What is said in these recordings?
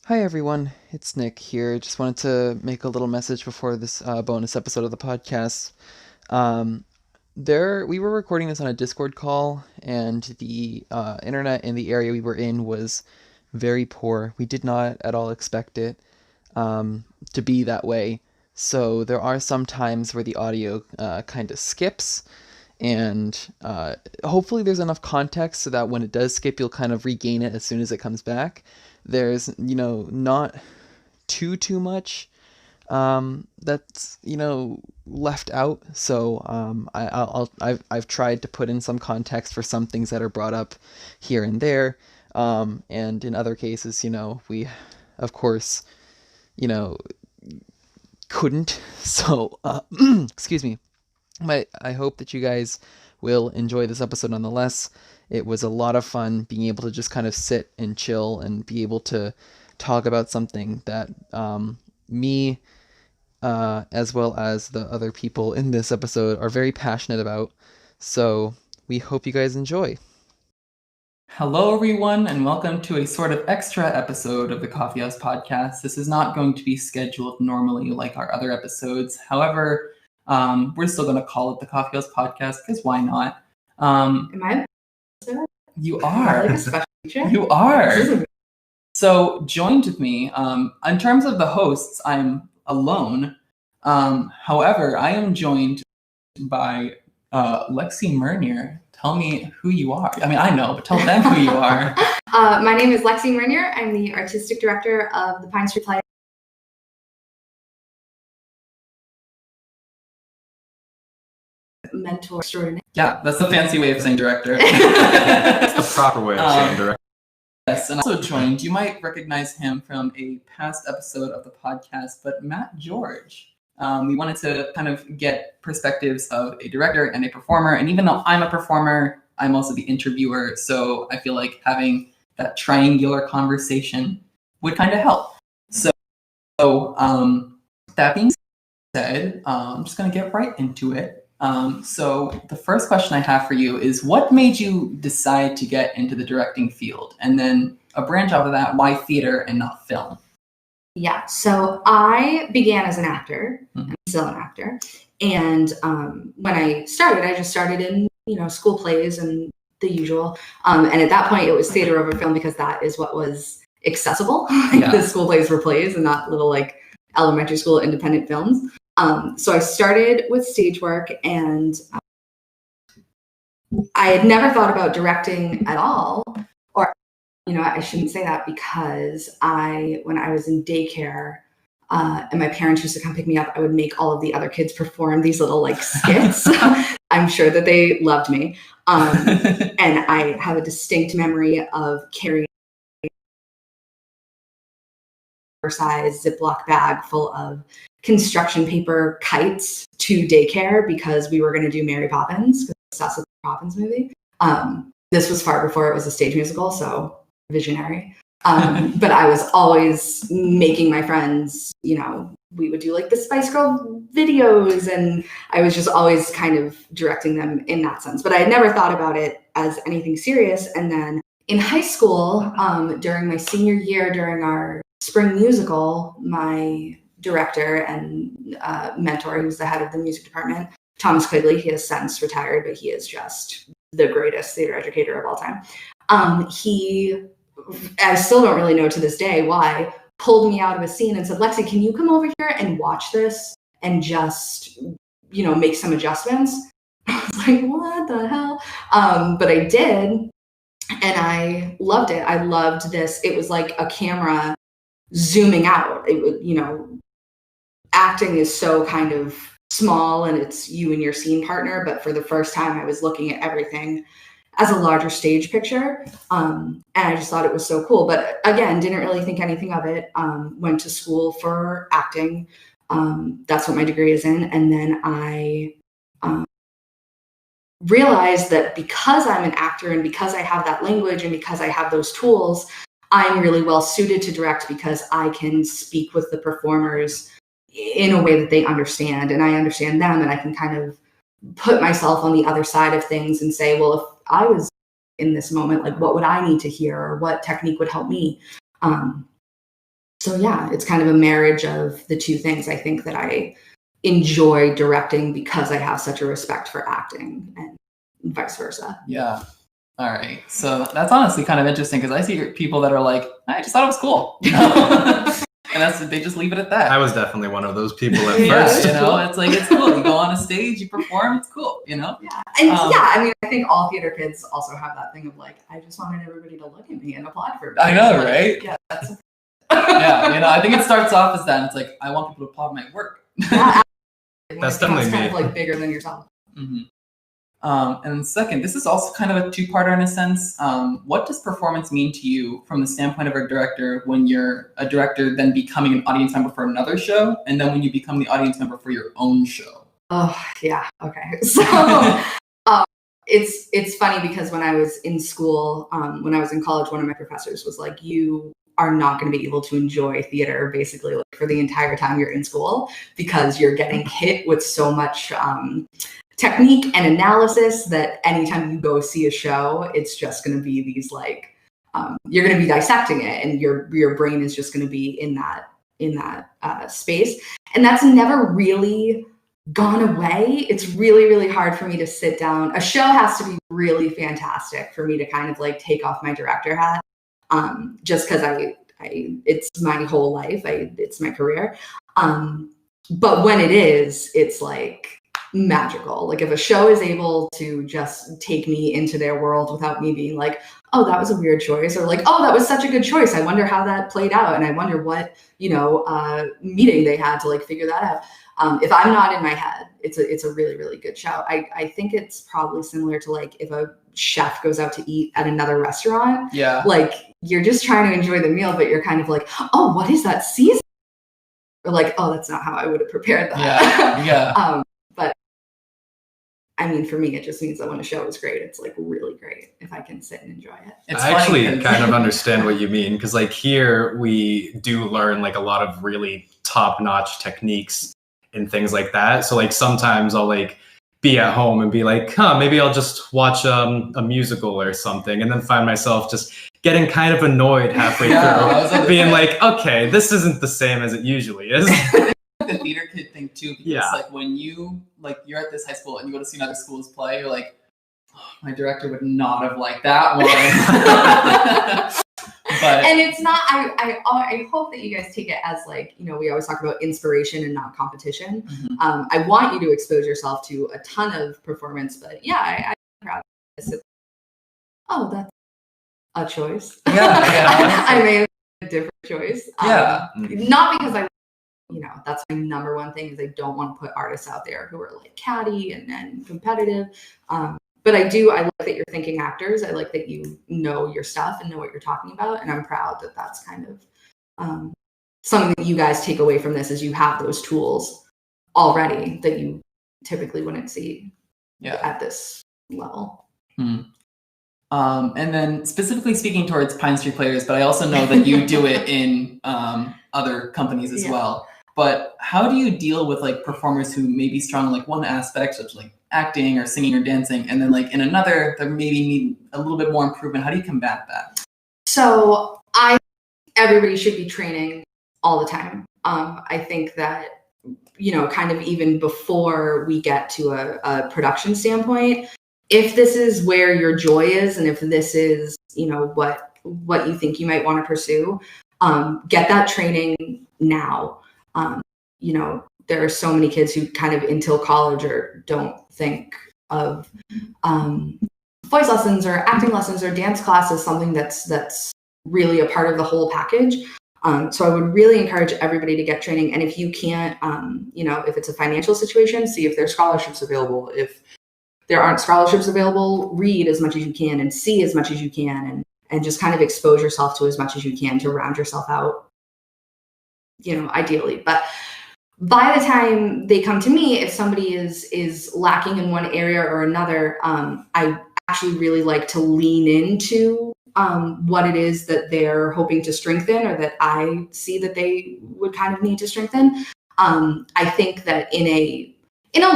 Hi everyone, it's Nick here. Just wanted to make a little message before this bonus episode of the podcast. Um, we were recording this on a Discord call, and the internet in the area we were in was very poor. We did not at all expect it to be that way. So there are some times where the audio kind of skips, and hopefully there's enough context so that when it does skip, you'll kind of regain it as soon as it comes back. There's, not too much that's left out. So I've tried to put in some context for some things that are brought up here and there, and in other cases, we, of course, you know, couldn't. So excuse me. But I hope that you guys will enjoy this episode nonetheless. It was a lot of fun being able to just kind of sit and chill and be able to talk about something that me, as well as the other people in this episode, are very passionate about. So we hope you guys enjoy. Hello, everyone, and welcome to a sort of extra episode of the Coffee House Podcast. This is not going to be scheduled normally like our other episodes. However, we're still going to call it the Coffee House Podcast because why not? Am I? You are. Like a special feature? You are. So joined with me, in terms of the hosts, I'm alone. However, I am joined by Lexi Meunier. Tell me who you are. I mean, I know, but tell them who you are. My name is Lexi Meunier. I'm the artistic director of the Pine Street Play. Mentor extraordinaire. Yeah, that's the fancy way of saying director. That's the proper way of saying director. Yes, and also joined, you might recognize him from a past episode of the podcast, but Matt George. We wanted to kind of get perspectives of a director and a performer, and even though I'm a performer, I'm also the interviewer, so I feel like having that triangular conversation would kind of help. So that being said, I'm just going to get right into it. So the first question I have for you is, what made you decide to get into the directing field? And then a branch off of that, why theater and not film? Yeah, so I began as an actor. I'm still an actor. And when I started, I just started in, school plays and the usual. And at that point, it was theater over film because that is what was accessible. The school plays were plays and not little elementary school independent films. So I started with stage work, and I had never thought about directing at all. Or, I shouldn't say that because when I was in daycare and my parents used to come pick me up, I would make all of the other kids perform these little skits. I'm sure that they loved me. And I have a distinct memory of carrying a oversized Ziploc bag full of construction paper kites to daycare because we were going to do Mary Poppins, because I was obsessed with the Poppins movie. This was far before it was a stage musical, so visionary. But I was always making my friends, we would do the Spice Girl videos, and I was just always kind of directing them in that sense. But I had never thought about it as anything serious. And then in high school, during my senior year, during our spring musical, my director and mentor, who's the head of the music department, Thomas Quigley, he has since retired, but he is just the greatest theater educator of all time. I still don't really know to this day why, pulled me out of a scene and said, Lexi, can you come over here and watch this and just, make some adjustments? I was like, what the hell? But I did, and I loved it. I loved this. It was like a camera zooming out. It would, acting is so kind of small and it's you and your scene partner, but for the first time I was looking at everything as a larger stage picture. And I just thought it was so cool. But again, didn't really think anything of it. Went to school for acting. That's what my degree is in. And then I realized that because I'm an actor and because I have that language and because I have those tools, I'm really well suited to direct because I can speak with the performers in a way that they understand and I understand them, and I can kind of put myself on the other side of things and say, well, if I was in this moment, what would I need to hear, or what technique would help me? So yeah, it's kind of a marriage of the two things. I think that I enjoy directing because I have such a respect for acting, and vice versa. Yeah. All right. So that's honestly kind of interesting because I see people that are like, I just thought it was cool. You know? And they just leave it at that. I was definitely one of those people at Yeah, first. you know, it's like, it's cool. You go on a stage, you perform, it's cool, you know? Yeah. And I mean, I think all theater kids also have that thing of like, I just wanted everybody to look at me and applaud for me. I know, like, right? Yeah, that's yeah, you know, I think it starts off as that. And it's like, I want people to applaud my work. yeah, That's definitely kind me. of like bigger than yourself. Mm-hmm. And second, this is also kind of a two-parter in a sense. What does performance mean to you from the standpoint of a director when you're a director then becoming an audience member for another show, and then when you become the audience member for your own show? Oh, yeah. Okay. So it's funny because when I was in school, when I was in college, one of my professors was like, you are not going to be able to enjoy theater basically like for the entire time you're in school because you're getting hit with so much technique and analysis that anytime you go see a show, it's just going to be these like you're going to be dissecting it, and your brain is just going to be in that space, and that's never really gone away. It's really, really hard for me to sit down. A show has to be really fantastic for me to kind of like take off my director hat, just because I it's my whole life. It's my career. But when it is, it's like magical. Like if a show is able to just take me into their world without me being like, oh, that was a weird choice, or like, oh, that was such a good choice, I wonder how that played out, and I wonder what meeting they had to like figure that out. If I'm not in my head, it's a really, really good show. I think it's probably similar to like if a chef goes out to eat at another restaurant. Yeah. Like you're just trying to enjoy the meal, but you're kind of like, oh, what is that season? Or like, oh, that's not how I would have prepared that. Yeah. Yeah. But I mean, for me, it just means that when a show is great, it's like really great if I can sit and enjoy it. It's I actually kind of understand what you mean, because like here we do learn like a lot of really top-notch techniques and things like that. So like sometimes I'll like be at home and be like, maybe I'll just watch a musical or something, and then find myself just getting kind of annoyed halfway through, being like, okay, this isn't the same as it usually is. The theater kid thing too, because like when you're at this high school and you go to see another school's play, you're like, oh, my director would not have liked that one. But and it's not. I hope that you guys take it as like, we always talk about inspiration and not competition. Mm-hmm. I want you to expose yourself to a ton of performance, but yeah, I'm proud of this. Oh, that's a choice. Yeah. I made a different choice. Yeah. Not because that's my number one thing is I don't want to put artists out there who are like catty and competitive. But I like that you're thinking actors. I like that you know your stuff and know what you're talking about. And I'm proud that that's kind of something that you guys take away from this is you have those tools already that you typically wouldn't see at this level. Hmm. And then specifically speaking towards Pine Street Players, but I also know that you do it in other companies as well. But how do you deal with like performers who may be strong in like one aspect, such as like acting or singing or dancing, and then like in another that maybe need a little bit more improvement? How do you combat that? So everybody should be training all the time. I think that, kind of even before we get to a production standpoint, if this is where your joy is, and if this is, what you think you might want to pursue, get that training now. There are so many kids who kind of until college or don't think of voice lessons or acting lessons or dance class as something that's really a part of the whole package. So I would really encourage everybody to get training. And if you can't, if it's a financial situation, see if there's scholarships available. If there aren't scholarships available, read as much as you can and see as much as you can, and just kind of expose yourself to as much as you can to round yourself out, ideally. But by the time they come to me, if somebody is lacking in one area or another, I actually really like to lean into what it is that they're hoping to strengthen, or that I see that they would kind of need to strengthen. I think that in a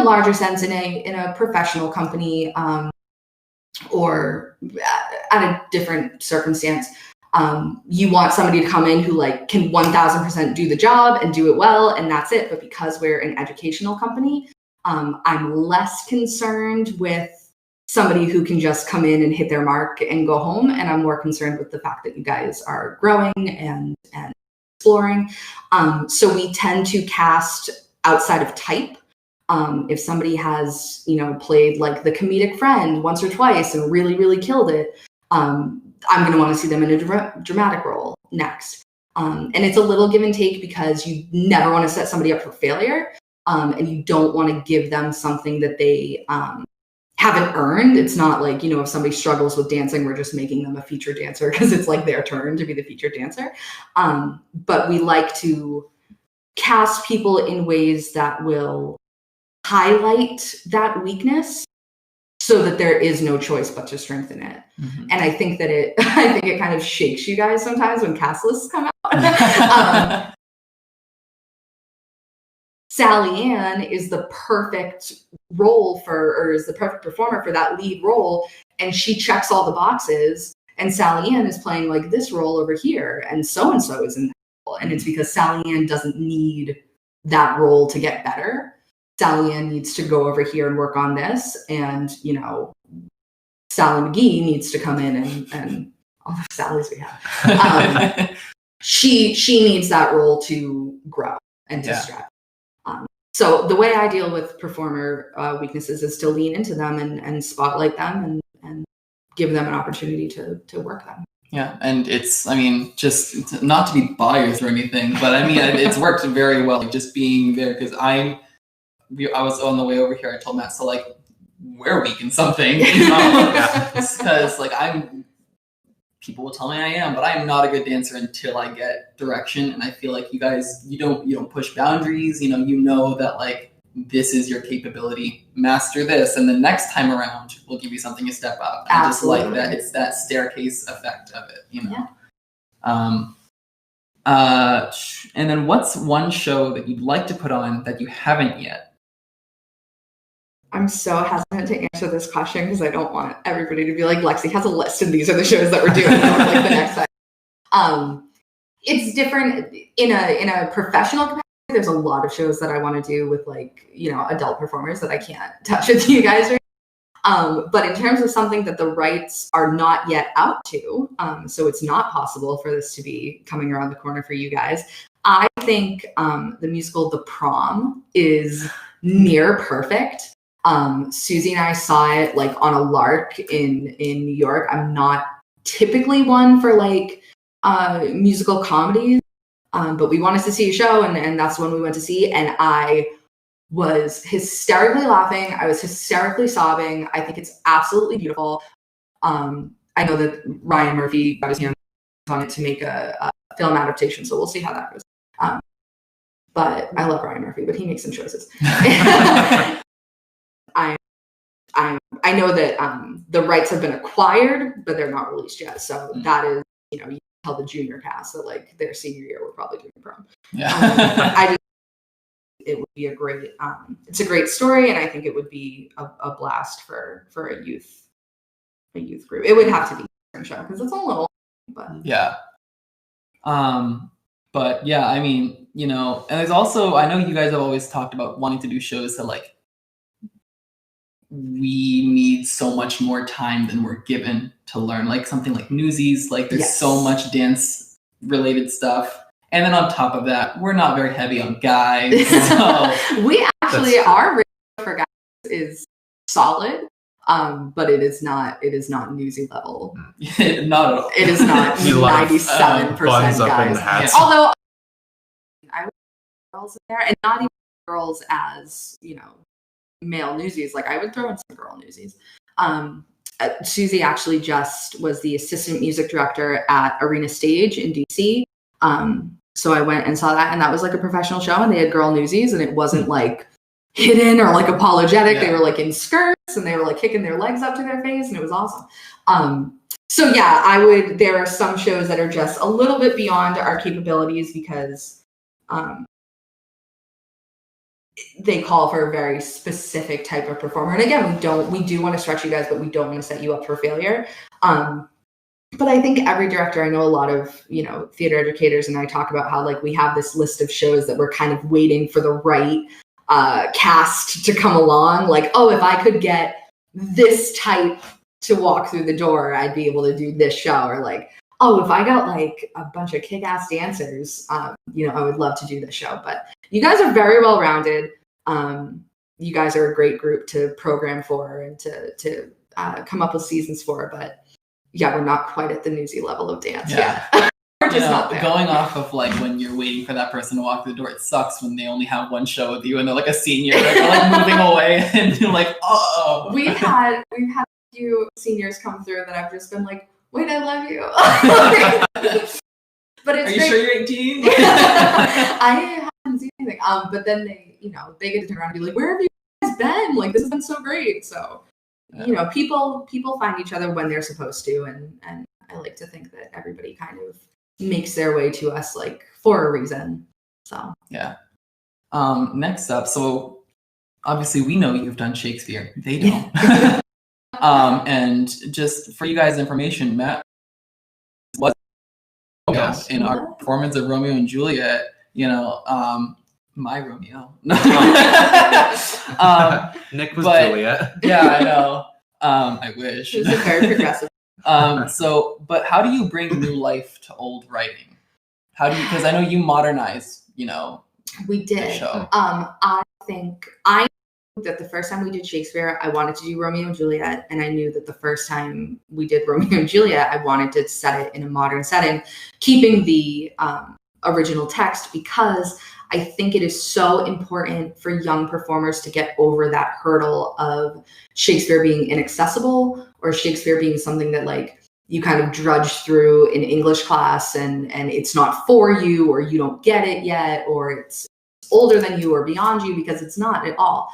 larger sense, in a professional company, or at a different circumstance, You want somebody to come in who like can 1000% do the job and do it well, and that's it. But because we're an educational company, I'm less concerned with somebody who can just come in and hit their mark and go home. And I'm more concerned with the fact that you guys are growing and exploring. So we tend to cast outside of type. If somebody has, played like the comedic friend once or twice and really, really killed it, I'm going to want to see them in a dramatic role next. And it's a little give and take because you never want to set somebody up for failure. And you don't want to give them something that they haven't earned. It's not like, if somebody struggles with dancing, we're just making them a featured dancer because it's like their turn to be the featured dancer. But we like to cast people in ways that will highlight that weakness so that there is no choice but to strengthen it. Mm-hmm. And I think it kind of shakes you guys sometimes when cast lists come out. Sally Ann is the perfect is the perfect performer for that lead role. And she checks all the boxes. And Sally Ann is playing like this role over here. And so is in that role. And it's because Sally Ann doesn't need that role to get better. Sally Ann needs to go over here and work on this. And, Sally McGee needs to come in and all the Sallys we have. She needs that role to grow and to stretch. So the way I deal with performer weaknesses is to lean into them and spotlight them and give them an opportunity to work them. Yeah, and it's not to be biased or anything, but it's worked very well, just being there, because I was on the way over here, I told Matt, so like, we're weak in something, because people will tell me I am, but I am not a good dancer until I get direction. And I feel like you guys, you don't push boundaries. You know that like, this is your capability, master this, and the next time around we'll give you something to step up. I just like that it's that staircase effect of it. Yeah. And then what's one show that you'd like to put on that you haven't yet? I'm so hesitant to answer this question because I don't want everybody to be like, Lexi has a list and these are the shows that we're doing like the next time. It's different in a professional capacity. There's a lot of shows that I want to do with adult performers that I can't touch with you guys right now. But in terms of something that the rights are not yet out to, so it's not possible for this to be coming around the corner for you guys, I think the musical The Prom is near perfect. Susie and I saw it like on a lark in New York. I'm not typically one for musical comedies, but we wanted to see a show, and that's when we went to see. And I was hysterically laughing. I was hysterically sobbing. I think it's absolutely beautiful. I know that Ryan Murphy was on it to make a film adaptation, so we'll see how that goes. But I love Ryan Murphy, but he makes some choices. I know that the rights have been acquired, but they're not released yet. So that is, you tell the junior cast that like their senior year we're probably doing Prom. Yeah. It would be it's a great story, and I think it would be a blast for a youth group. It would have to be a show because it's a little, but yeah. But yeah, and there's also, I know you guys have always talked about wanting to do shows that like, we need so much more time than we're given to learn, like something like Newsies, like there's so much dance related stuff. And then on top of that, we're not very heavy on guys. So we actually, our rating for guys is solid. But it is not Newsy level. Not at all. It is not 97% guys. Yeah. Although I would put girls in there, and not even girls as, male Newsies. Like I would throw in some girl Newsies. Susie actually just was the assistant music director at Arena Stage in DC. So I went and saw that, and that was like a professional show, and they had girl Newsies, and it wasn't like hidden or like apologetic. They were like in skirts, and they were like kicking their legs up to their face, and it was awesome. So yeah, there are some shows that are just a little bit beyond our capabilities because they call for a very specific type of performer. And again, we do want to stretch you guys, but we don't want to set you up for failure. But I think every director, I know a lot of, theater educators, and I talk about how like we have this list of shows that we're kind of waiting for the right cast to come along. Like, oh, if I could get this type to walk through the door, I'd be able to do this show. Or like, oh, if I got like a bunch of kick-ass dancers, I would love to do this show. But you guys are very well-rounded. You guys are a great group to program for and to come up with seasons for. But yeah, we're not quite at the Newsy level of dance. Yeah. We're just not there. Going off of like when you're waiting for that person to walk through the door, it sucks when they only have one show with you and they're like a senior, and they're like moving away, and you're like, oh. We've had a few seniors come through that I've just been like, wait, I love you. But it's Are you sure you're 18? I haven't seen anything. But then they get to turn around and be like, where have you guys been? Like, this has been so great. So, people find each other when they're supposed to, and I like to think that everybody kind of makes their way to us like for a reason. So yeah. Next up, so obviously we know you've done Shakespeare. They don't. And just for you guys' information, Matt was in our performance of Romeo and Juliet. My Romeo. Nick was Juliet. Yeah, I know. I wish. It was very progressive. But how do you bring new life to old writing? How do you? Because I know you modernize. We did. The show. I think that the first time we did Shakespeare, I wanted to do Romeo and Juliet, and I knew that the first time we did Romeo and Juliet, I wanted to set it in a modern setting, keeping the original text, because I think it is so important for young performers to get over that hurdle of Shakespeare being inaccessible, or Shakespeare being something that like you kind of drudge through in English class and it's not for you, or you don't get it yet, or it's older than you or beyond you, because it's not at all.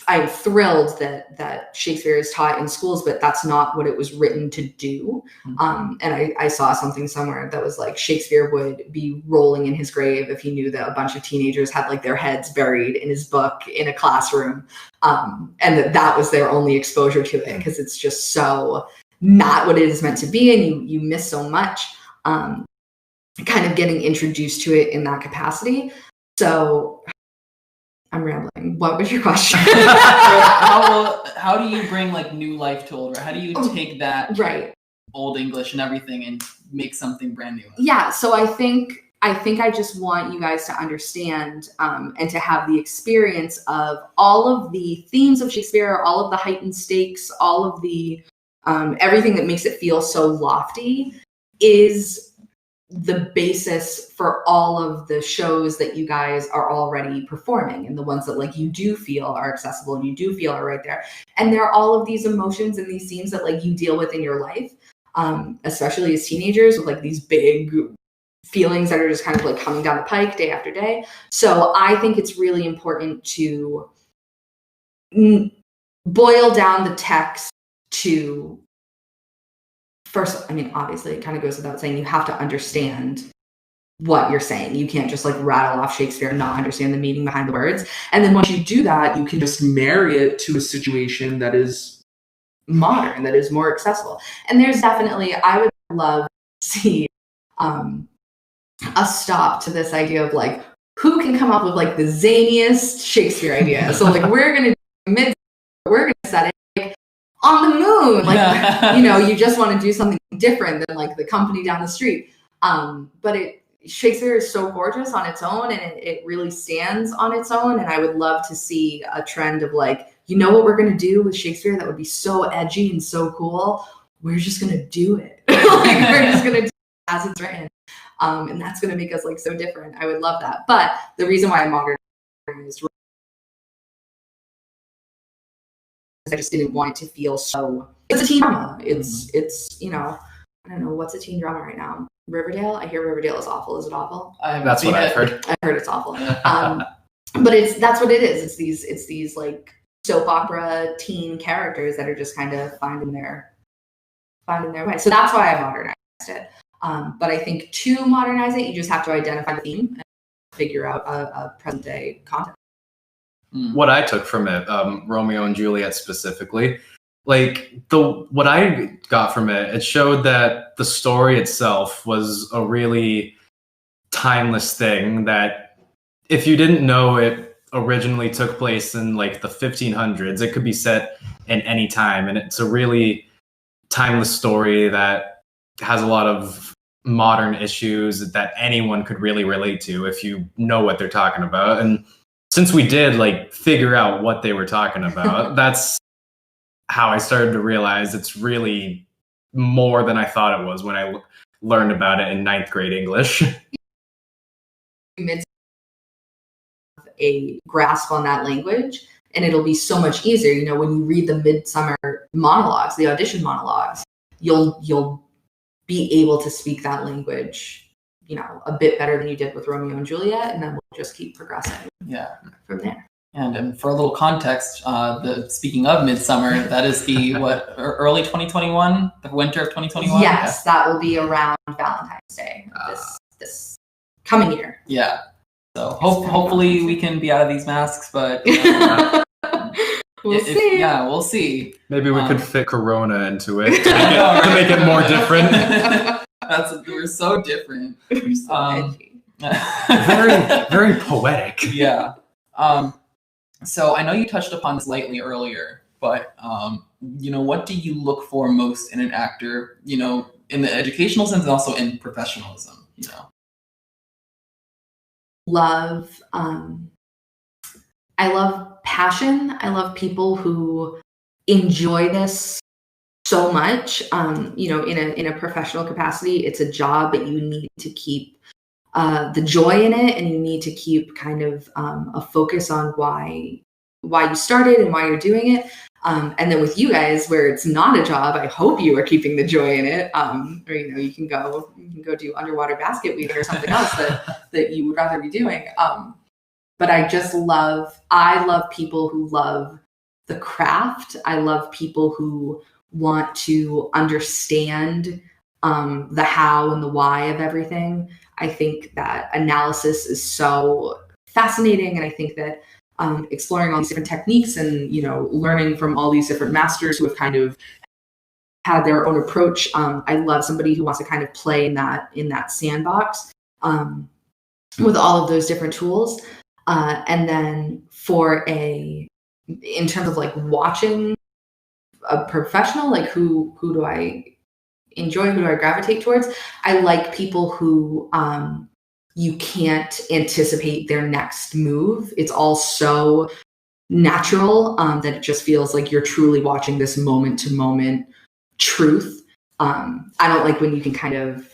I'm thrilled that Shakespeare is taught in schools, but that's not what it was written to do. And I saw something somewhere that was like Shakespeare would be rolling in his grave if he knew that a bunch of teenagers had like their heads buried in his book in a classroom, and that was their only exposure to it, because it's just so not what it is meant to be, and you miss so much kind of getting introduced to it in that capacity. So I'm rambling. What was your question? How do you bring like new life to old? How do you take that old English and everything and make something brand new? Yeah. So I think I just want you guys to understand and to have the experience of all of the themes of Shakespeare, all of the heightened stakes, all of the everything that makes it feel so lofty is the basis for all of the shows that you guys are already performing, and the ones that like you do feel are accessible and you do feel are right there. And there are all of these emotions and these themes that like you deal with in your life, especially as teenagers, with like these big feelings that are just kind of like coming down the pike day after day. So I think it's really important to boil down the text to first, I mean, obviously it kind of goes without saying, you have to understand what you're saying. You can't just like rattle off Shakespeare and not understand the meaning behind the words. And then once you do that, you can just marry it to a situation that is modern, that is more accessible. And there's definitely, I would love to see a stop to this idea of like, who can come up with like the zaniest Shakespeare idea? So like, we're going to set it like on the moon. Like, you just want to do something different than like the company down the street. But Shakespeare is so gorgeous on its own, and it really stands on its own. And I would love to see a trend of like, what we're going to do with Shakespeare that would be so edgy and so cool? We're just going to do it. Like, we're just going to do it as it's written. And that's going to make us like so different. I would love that. But the reason why I modernized, I just didn't want it to feel so, it's a teen drama. It's I don't know, what's a teen drama right now? Riverdale? I hear Riverdale is awful. Is it awful? That's what I've heard. I've heard it's awful. But that's what it is. It's these like soap opera teen characters that are just kind of finding their way. So that's why I modernized it. But I think to modernize it, you just have to identify the theme and figure out a present day content. What I took from it, Romeo and Juliet specifically, like what I got from it showed that the story itself was a really timeless thing, that if you didn't know it originally took place in like the 1500s, it could be set in any time, and it's a really timeless story that has a lot of modern issues that anyone could really relate to if you know what they're talking about. And since we did like figure out what they were talking about, that's how I started to realize it's really more than I thought it was when I learned about it in ninth grade English. A grasp on that language, and it'll be so much easier. You know, when you read the midsummer monologues, the audition monologues, you'll be able to speak that language, you know, a bit better than you did with Romeo and Juliet, and then we'll just keep progressing from there. And for a little context, speaking of Midsummer, that is the early 2021, the winter of 2021. Yes, that will be around Valentine's Day this coming year. Yeah. So hopefully we can be out of these masks, but we'll see. Yeah, we'll see. Maybe we could fit Corona into it to make it more different. We're so different. We're so edgy. Very, very poetic. Yeah. So I know you touched upon this lightly earlier, but you know, what do you look for most in an actor? You know, in the educational sense and also in professionalism. You know. I love passion. I love people who enjoy this so much. You know, in a professional capacity, it's a job, but you need to keep the joy in it, and you need to keep kind of a focus on why you started and why you're doing it. And then with you guys, where it's not a job, I hope you are keeping the joy in it. Or, you know, you can go do underwater basket weaving or something else that you would rather be doing. But I love people who love the craft. I love people who want to understand the how and the why of everything. I think that analysis is so fascinating, and I think that exploring all these different techniques and, you know, learning from all these different masters who have kind of had their own approach. I love somebody who wants to kind of play in that sandbox with all of those different tools. And then in terms of like watching a professional, like who do I enjoy? Who do I gravitate towards? I like people who you can't anticipate their next move. It's all so natural that it just feels like you're truly watching this moment to moment truth. I don't like when you can kind of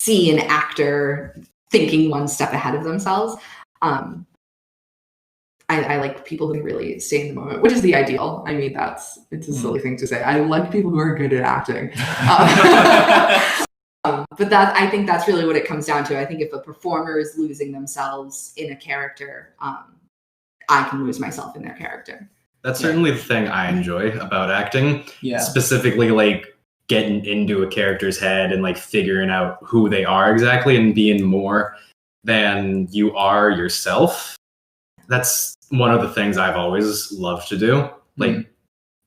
see an actor thinking one step ahead of themselves. I like people who can really stay in the moment, which is the ideal. I mean, it's a silly thing to say. I like people who are good at acting. But I think that's really what it comes down to. I think if a performer is losing themselves in a character, I can lose myself in their character. That's certainly the thing I enjoy about acting. Yeah. Specifically, like getting into a character's head and like figuring out who they are exactly and being more than you are yourself. That's one of the things I've always loved to do. Like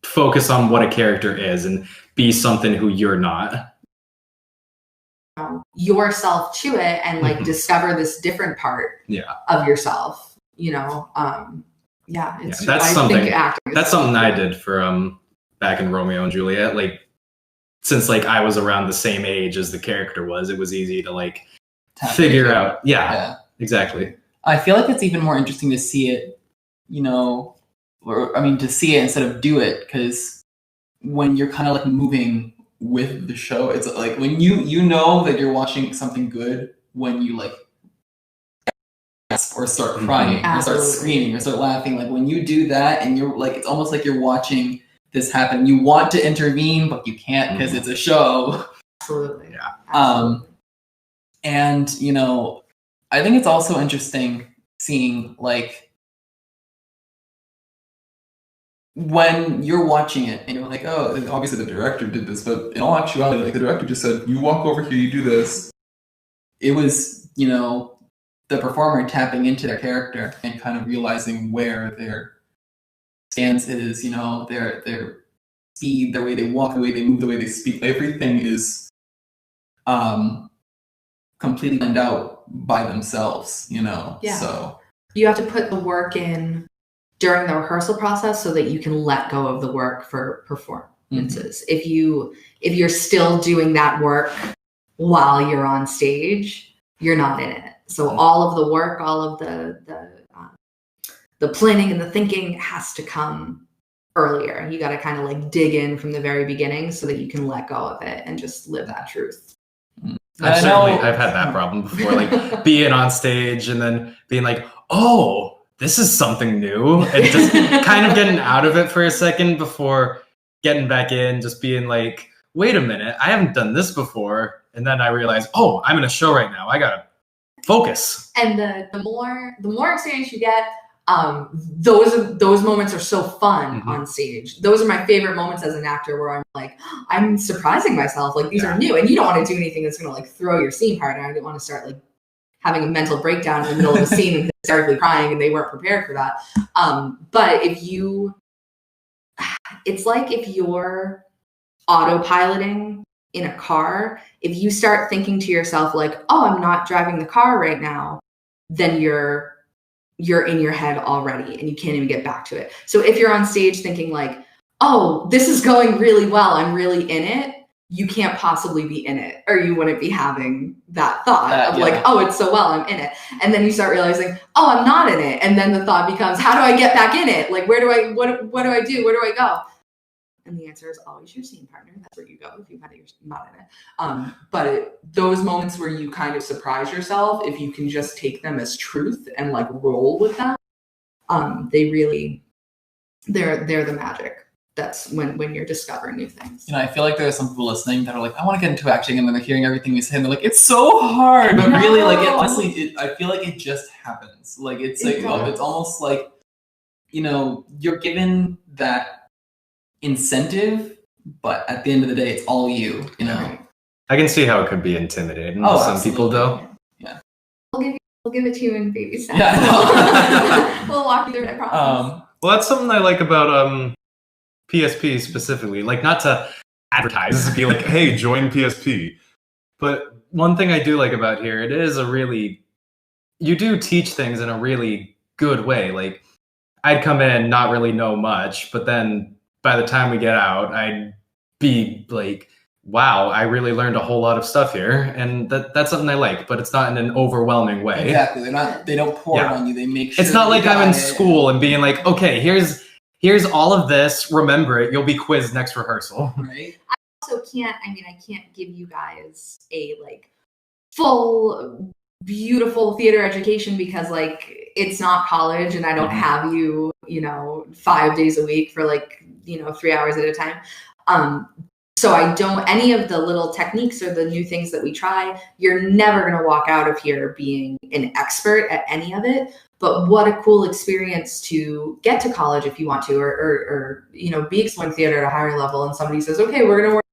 focus on what a character is and be something who you're not. Yourself to it and like discover this different part of yourself, you know. That's something I did for back in Romeo and Juliet. Like since like I was around the same age as the character was, it was easy to like figure out. Yeah, exactly. I feel like it's even more interesting to see it, you know, to see it instead of do it, because when you're kind of like moving with the show, it's like when you know that you're watching something good when you like or start crying or start screaming or start laughing. Like when you do that and you're like, it's almost like you're watching this happen. You want to intervene, but you can't because it's a show. Absolutely. Yeah. Absolutely. And you know, I think it's also interesting seeing like when you're watching it and you're like, oh, obviously the director did this, but in all actuality, like the director just said, you walk over here, you do this. It was, you know, the performer tapping into their character and kind of realizing where their stance is, you know, their speed, the way they walk, the way they move, the way they speak. Everything is completely planned out by themselves, you know? Yeah. So you have to put the work in during the rehearsal process so that you can let go of the work for performances. If you're still doing that work while you're on stage, you're not in it. So all of the work, all of the planning and the thinking has to come earlier. You got to kind of like dig in from the very beginning so that you can let go of it and just live that truth. I've had that problem before, like being on stage and then being like, oh, this is something new, and just kind of getting out of it for a second before getting back in, just being like, wait a minute, I haven't done this before. And then I realized, oh, I'm in a show right now. I gotta focus. And the more experience you get, those moments are so fun on stage. Those are my favorite moments as an actor, where I'm like, I'm surprising myself. Like, these are new, and you don't want to do anything that's going to like throw your scene partner. I didn't want to start like having a mental breakdown in the middle of a scene and hysterically crying, and they weren't prepared for that. But it's like if you're autopiloting in a car, if you start thinking to yourself like, oh, I'm not driving the car right now, then you're in your head already and you can't even get back to it. So if you're on stage thinking like, oh, this is going really well, I'm really in it, you can't possibly be in it, or you wouldn't be having that thought of like, oh, it's so well, I'm in it. And then you start realizing, oh, I'm not in it. And then the thought becomes, how do I get back in it? Like, what do I do? Where do I go? And the answer is always your scene partner. That's where you go if you're not in it. But those moments where you kind of surprise yourself, if you can just take them as truth and like roll with them, they're the magic. That's when you're discovering new things. You know, I feel like there are some people listening that are like, I want to get into acting, and then they're hearing everything we say, and they're like, it's so hard. But really, like, I feel like it just happens. Like, it's like, it's almost like, you know, you're given that incentive, but at the end of the day, it's all you know. I can see how it could be intimidating to some people, though. Yeah. We'll give it to you in baby steps. Yeah. We'll walk you through it, I promise. Well, that's something I like about PSP specifically. Like, not to advertise, be like, hey, join PSP. But one thing I do like about here, it is you do teach things in a really good way. Like, I'd come in, not really know much, but then by the time we get out, I'd be like, wow, I really learned a whole lot of stuff here. And that's something I like, but it's not in an overwhelming way. Exactly. They don't pour it on you. They make sure. It's not like I'm in school and being like, okay, here's all of this, remember it, you'll be quizzed next rehearsal. Right. I also can't give you guys a like full beautiful theater education, because like it's not college and I don't have you, 5 days a week for like, 3 hours at a time. So I don't, any of the little techniques or the new things that we try, you're never going to walk out of here being an expert at any of it. But what a cool experience to get to college if you want to, or be exploring theater at a higher level. And somebody says, okay, we're going to work,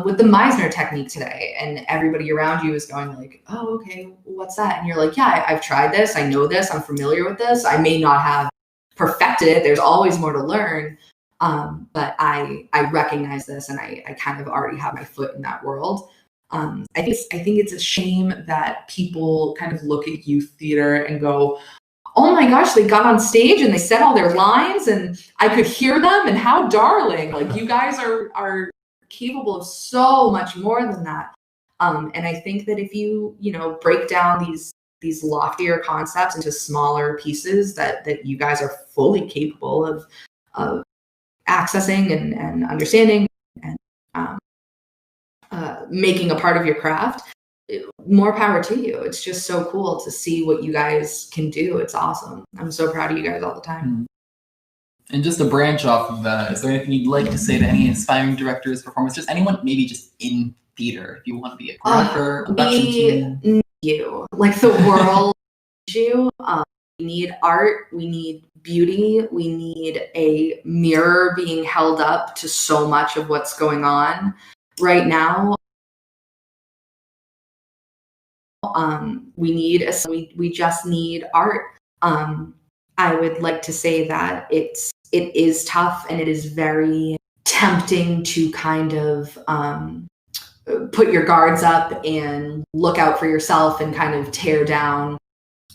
with the Meisner technique today. And everybody around you is going like, oh, okay, what's that? And you're like, yeah, I've tried this. I know this. I'm familiar with this. I may not have perfected it. There's always more to learn. But I recognize this, and I kind of already have my foot in that world. I think it's a shame that people kind of look at youth theater and go, oh my gosh, they got on stage and they said all their lines and I could hear them, and how darling. Like, you guys are capable of so much more than that. And I think that if you, break down these loftier concepts into smaller pieces that you guys are fully capable of accessing and understanding and making a part of your craft, more power to you. It's just so cool to see what you guys can do. It's awesome. I'm so proud of you guys all the time. And just to branch off of that, is there anything you'd like to say to any aspiring directors, performers, just anyone maybe just in theater, if you want to be a choreographer, production team? We need you. Like, the world needs you. We need art. We need beauty. We need a mirror being held up to so much of what's going on right now. We just need art. I would like to say that it is tough, and it is very tempting to kind of put your guards up and look out for yourself and kind of tear down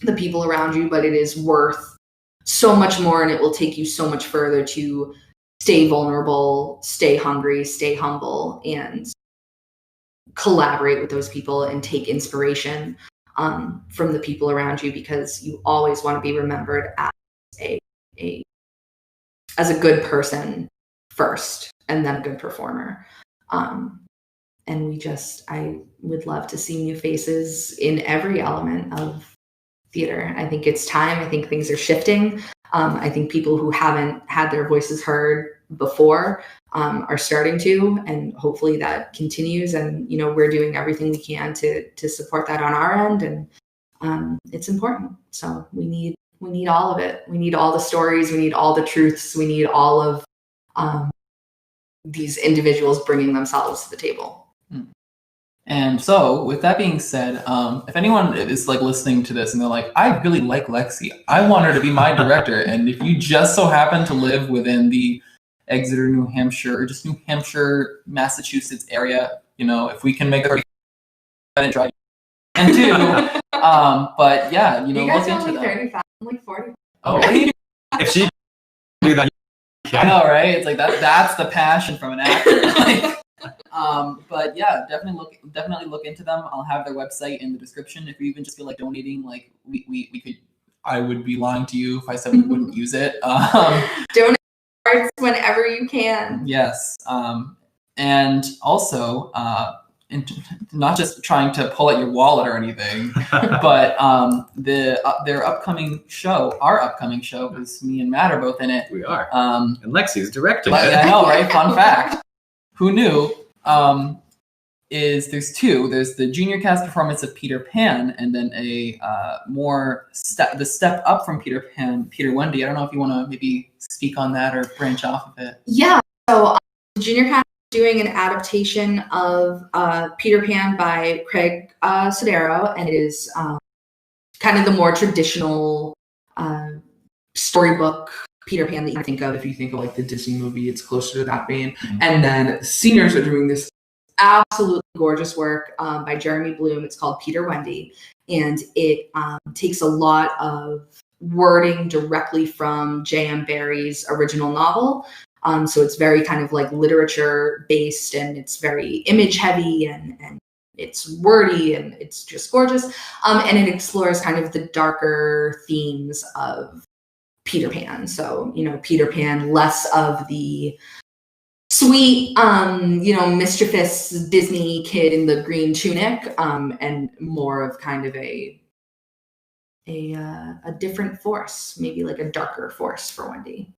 the people around you, but it is worth so much more, and it will take you so much further to stay vulnerable, stay hungry, stay humble, and collaborate with those people and take inspiration from the people around you, because you always want to be remembered as a good person first, and then a good performer. And I would love to see new faces in every element of theater. I think it's time. I think things are shifting. I think people who haven't had their voices heard before are starting to, and hopefully that continues. And, we're doing everything we can to support that on our end. And it's important. So we need all of it. We need all the stories. We need all the truths. We need all of these individuals bringing themselves to the table. And so, with that being said, if anyone is like listening to this and they're like, I really like Lexi, I want her to be my director. And if you just so happen to live within the Exeter, New Hampshire, or just New Hampshire, Massachusetts area, if we can make it and try. And two, but yeah, you guys look are into only them. 35, I'm like 40. Oh, really? If she do that, I know, right? It's like that's the passion from an actor. But yeah, definitely look into them. I'll have their website in the description. If you even just feel like donating, like we could, I would be lying to you if I said we wouldn't use it. Donate cards whenever you can. Yes. And also, not just trying to pull at your wallet or anything, but their upcoming show, our upcoming show, because me and Matt are both in it. We are. And And Lexi's directing it. I know, right? Fun fact. Who knew? There's two. There's the junior cast performance of Peter Pan, and then a the step up from Peter Pan, Peter Wendy. I don't know if you want to maybe speak on that or branch off of it. Yeah. So junior cast is doing an adaptation of Peter Pan by Craig Sodero, and it is kind of the more traditional storybook Peter Pan that you think of. If you think of like the Disney movie, it's closer to that vein. And then seniors are doing this Absolutely gorgeous work by Jeremy Bloom. It's called Peter Wendy, and it takes a lot of wording directly from J.M. Barrie's original novel. So it's very kind of like literature based, and it's very image heavy, and it's wordy, and it's just gorgeous. And it explores kind of the darker themes of Peter Pan. So, Peter Pan, less of the sweet, mischievous Disney kid in the green tunic, and more of kind of a different force, maybe like a darker force for Wendy.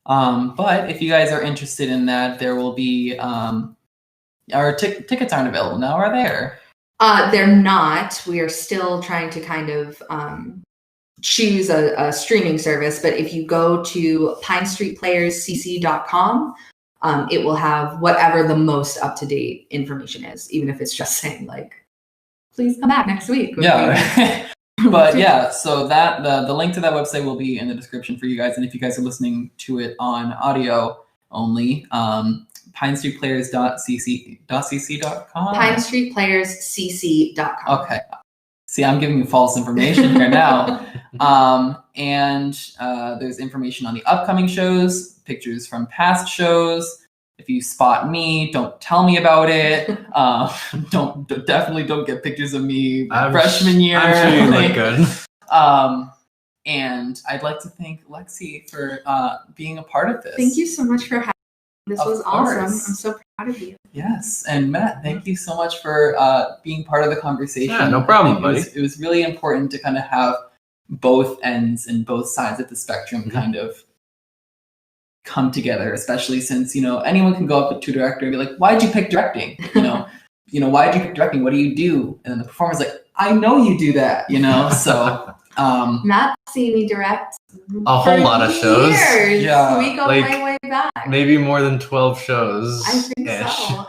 But if you guys are interested in that, there will be our tickets aren't available now, are there? They're not. We are still trying to kind of choose a streaming service, but if you go to pinestreetplayerscc.com, it will have whatever the most up-to-date information is, even if it's just saying like, please come back next week. Yeah. But yeah, so that the link to that website will be in the description for you guys. And if you guys are listening to it on audio only, pinestreetplayers.cc.com. pinestreetplayerscc.com. Okay. See, I'm giving you false information here now. And there's information on the upcoming shows, pictures from past shows. If you spot me, don't tell me about it. Definitely don't get pictures of me freshman year. I'm sure you look good. And I'd like to thank Lexi for being a part of this. Thank you so much for having me. This was awesome. I'm course. so proud of you. Yes, and Matt, thank you so much for being part of the conversation. Yeah, no problem, buddy. It was really important to kind of have both ends and both sides of the spectrum kind of come together, especially since, anyone can go up to a director and be like, why'd you pick directing? Why'd you pick directing? What do you do? And then the performer's like, I know you do that, so Matt's seen me direct a whole lot of shows. Years. Yeah. We go way back. Maybe more than 12 shows. I think so.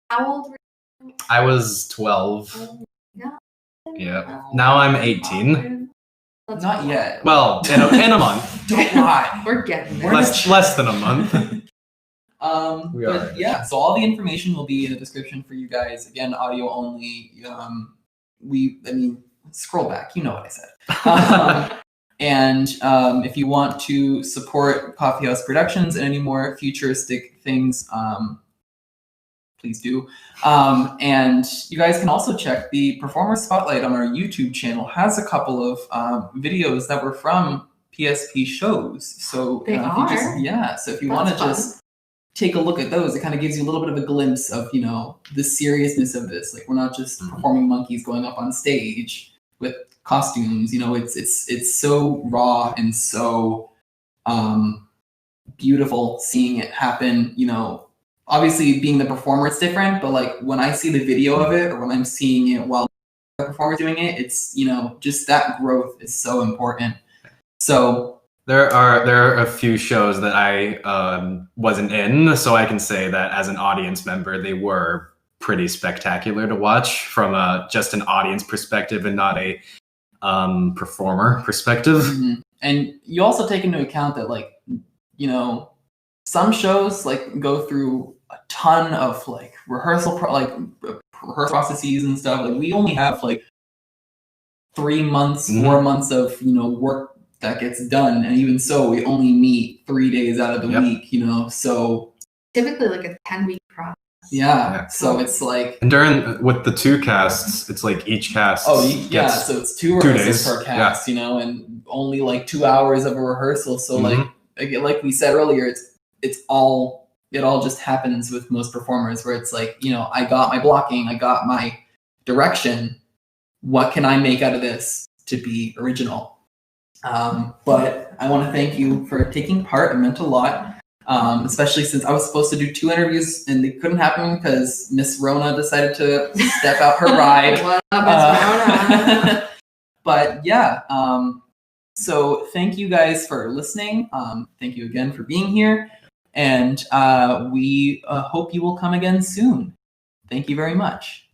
How old were you? I was 12. No. Yeah. Now I'm 18. not yet. Well, in a month. Don't lie. We're getting there. Less than a month. We but are. yeah, so all the information will be in the description for you guys. Again, audio only. Scroll back. You know what I said. And if you want to support Coffee House Productions and any more futuristic things, please do. And you guys can also check the Performer Spotlight on our YouTube channel. Has a couple of videos that were from PSP shows. So They are? So if you That's want to fun. just take a look at those, it kind of gives you a little bit of a glimpse of, the seriousness of this. Like, we're not just performing monkeys going up on stage with costumes. It's so raw and so beautiful seeing it happen. Obviously being the performer, it's different, but like when I see the video of it or when I'm seeing it while the performer's doing it, it's, just that growth is so important. So There are a few shows that I wasn't in, so I can say that as an audience member, they were pretty spectacular to watch from just an audience perspective and not a performer perspective. Mhm. And you also take into account that, like, some shows like go through a ton of like rehearsal processes and stuff. Like, we only have like 3 months, 4 months of work that gets done, and even so, we only meet 3 days out of the week. So Typically like a 10-week process. yeah. So it's like, And with the 2 casts, it's like each cast. so gets it's 2 2 rehearsals days. per cast, and only like 2 hours of a rehearsal. So like we said earlier, it all just happens with most performers, where it's like, I got my blocking, I got my direction. What can I make out of this to be original? But I want to thank you for taking part. It meant a lot, especially since I was supposed to do 2 interviews and they couldn't happen because Miss Rona decided to step out her ride. What up, Miss Rona? But yeah, so thank you guys for listening. Thank you again for being here. And we hope you will come again soon. Thank you very much.